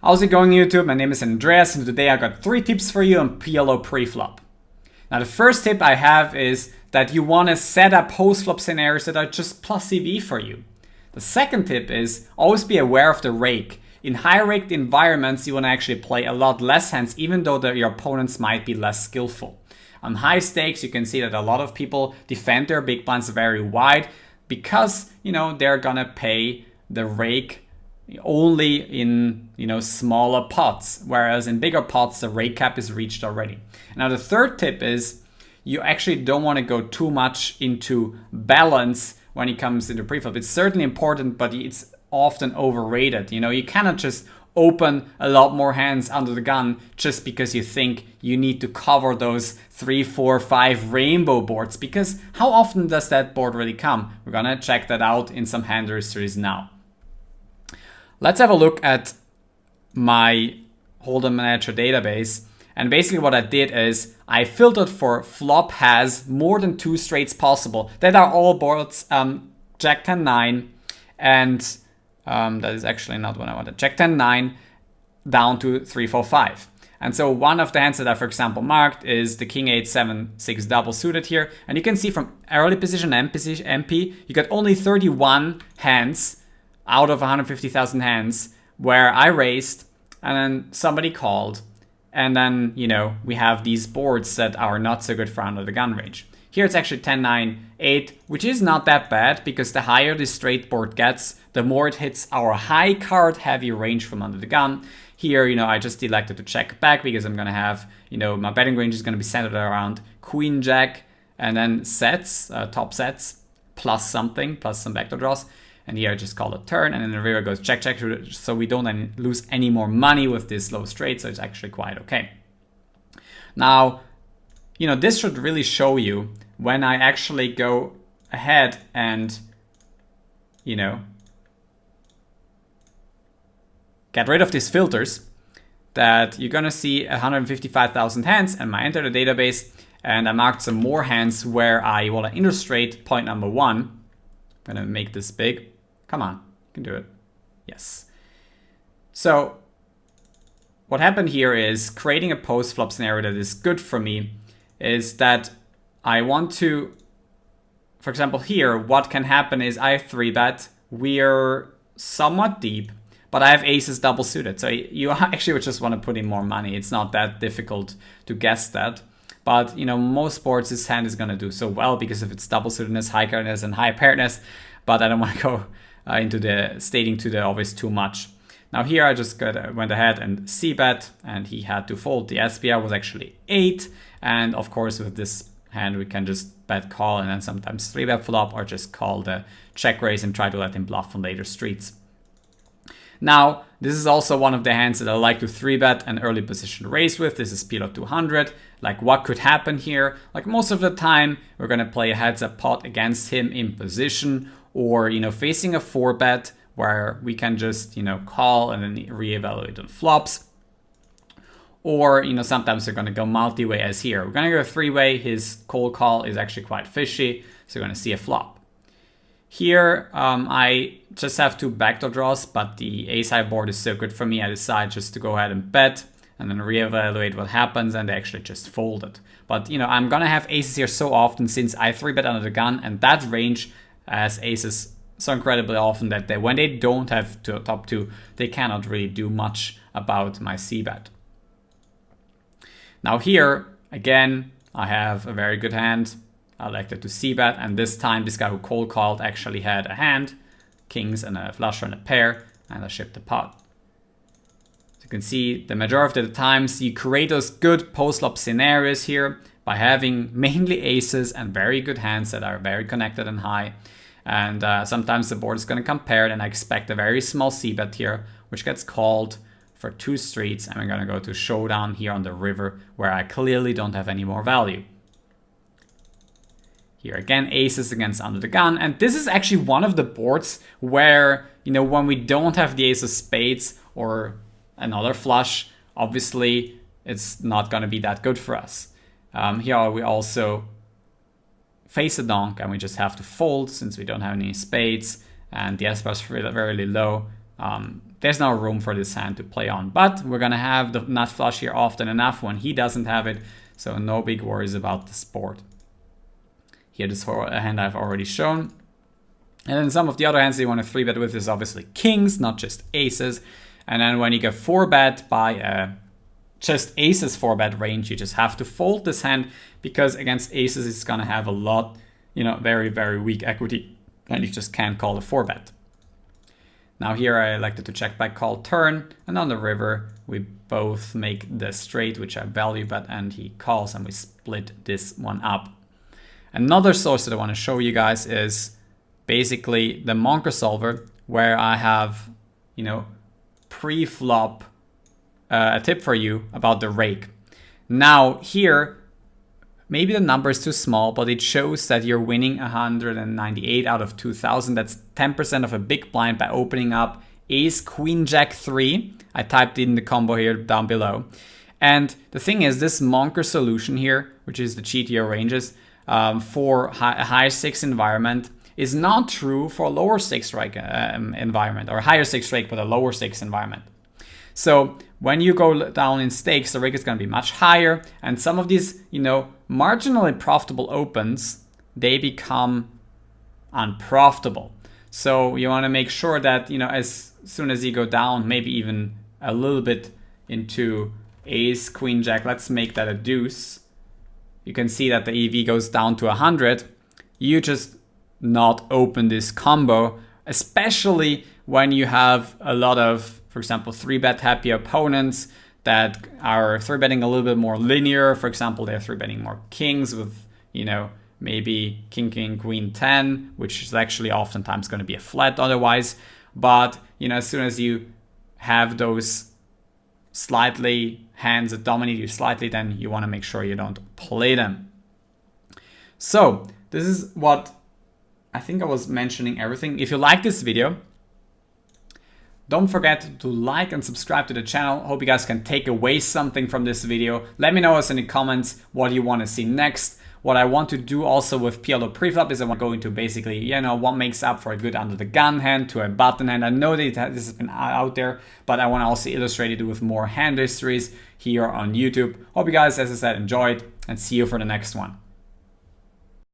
How's it going, YouTube? My name is Andreas, and today I got 3 tips for you on PLO Preflop. Now, the first tip I have is that you want to set up postflop scenarios that are just plus EV for you. The second tip is always be aware of the rake. In high-raked environments, you want to actually play a lot less hands, even though your opponents might be less skillful. On high stakes, you can see that a lot of people defend their big blinds very wide because, they're gonna pay the rake only in smaller pots, whereas in bigger pots the rake cap is reached already. Now the third tip is you actually don't want to go too much into balance when it comes into preflop. It's certainly important, but it's often overrated. You cannot just open a lot more hands under the gun just because you think you need to cover those 3, 4, 5 rainbow boards, because how often does that board really come? We're gonna check that out in some hand histories now. Let's have a look at my Hold'em Manager database. And basically what I did is I filtered for flop has more than 2 straights possible. That are all boards Jack 10-9 and that is actually not what I wanted. Jack 10-9 down to 3-4-5. And so one of the hands that I, for example, marked is the King 8-7-6 double suited here. And you can see from early position MP, you got only 31 hands out of 150,000 hands where I raised and then somebody called, and then we have these boards that are not so good for under the gun range. Here it's actually 10-9-8, which is not that bad because the higher the straight board gets, the more it hits our high card heavy range from under the gun. Here, I just elected to check back because I'm gonna have, my betting range is gonna be centered around Queen Jack and then sets, top sets, plus something, plus some backdoor draws. And here I just call a turn, and then the river goes check, check, so we don't lose any more money with this low straight, so it's actually quite okay. Now, this should really show you when I actually go ahead and, get rid of these filters, that you're gonna see 155,000 hands, and I enter the database, and I marked some more hands where I want to illustrate point number 1. I'm gonna make this big. Come on, you can do it. Yes. So what happened here is creating a post-flop scenario that is good for me is that I want to, for example, here, what can happen is I have 3-bet. We're somewhat deep, but I have aces double suited. So you actually would just want to put in more money. It's not that difficult to guess that. But, most boards, this hand is going to do so well because of its double suitedness, high cardness, and high pairedness. But I don't want to go into the stating to the obvious too much. Now here I just went ahead and c-bet, and he had to fold. The SPR was actually 8. And of course, with this hand, we can just bet call and then sometimes 3-bet flop, or just call the check raise and try to let him bluff on later streets. Now, this is also one of the hands that I like to 3-bet an early position raise with. This is PLO 200. Like, what could happen here? Like, most of the time, we're going to play a heads-up pot against him in position, or, facing a 4-bet where we can just, call and then reevaluate on flops. Or, sometimes we're going to go multi-way as here. We're going to go 3-way. His call is actually quite fishy, so we're going to see a flop. Here, I just have 2 backdoor draws, but the ace-high board is so good for me, I decide just to go ahead and bet and then reevaluate what happens, and they actually just fold it. But, I'm going to have aces here so often since I 3-bet under the gun, and that range has aces so incredibly often that when they don't have top 2, they cannot really do much about my c-bet. Now here, again, I have a very good hand. I elected to c-bet, and this time this guy who cold called actually had a hand, kings and a flusher and a pair, and I shipped the pot. So you can see the majority of the times you create those good post-flop scenarios here by having mainly aces and very good hands that are very connected and high. And sometimes the board is going to come paired, and I expect a very small c-bet here, which gets called for 2 streets, and we're going to go to showdown here on the river where I clearly don't have any more value. Here again, aces against under the gun, and this is actually one of the boards where, when we don't have the ace of spades or another flush, obviously it's not going to be that good for us. Here we also face a donk, and we just have to fold since we don't have any spades, and the SPR is really low. there's no room for this hand to play on. But we're gonna have the nut flush here often enough when he doesn't have it, so no big worries about this board. Here, this hand I've already shown. And then some of the other hands you want to 3-bet with is obviously kings, not just aces. And then when you get 4-bet by just aces 4-bet range, you just have to fold this hand, because against aces it's gonna have a lot, you know, very, very weak equity, and you just can't call a 4-bet. Now here I elected to check back call turn, and on the river we both make the straight, which I value bet, and he calls, and we split this one up. Another source that I want to show you guys is basically the Monker solver, where I have, you know, pre-flop a tip for you about the rake. Now here, maybe the number is too small, but it shows that you're winning 198 out of 2000. That's 10% of a big blind by opening up ace, queen, jack 3. I typed in the combo here down below. And the thing is, this Monker solution here, which is the GTO ranges, for a higher stakes environment, is not true for a lower stakes rake environment, or a higher stakes rake but a lower stakes environment. So when you go down in stakes, the rake is going to be much higher, and some of these, you know, marginally profitable opens, they become unprofitable. So you want to make sure that, you know, as soon as you go down, maybe even a little bit into ace, queen, jack, let's make that a deuce. You can see that the EV goes down to 100. You just not open this combo, especially when you have a lot of, for example, 3-bet happy opponents that are 3-betting a little bit more linear. For example, they're 3-betting more kings with, you know, maybe king, king, queen, 10, which is actually oftentimes going to be a flat otherwise. But, you know, as soon as you have those slightly hands that dominate you slightly, then you want to make sure you don't play them. So this is what I think I was mentioning everything. If you like this video, don't forget to like and subscribe to the channel. Hope you guys can take away something from this video. Let me know in the comments what you want to see next. What I want to do also with PLO Preflop is I want to go into basically, you know, what makes up for a good under the gun hand to a button hand. I know that this has been out there, but I want to also illustrate it with more hand histories here on YouTube. Hope you guys, as I said, enjoyed, and see you for the next one.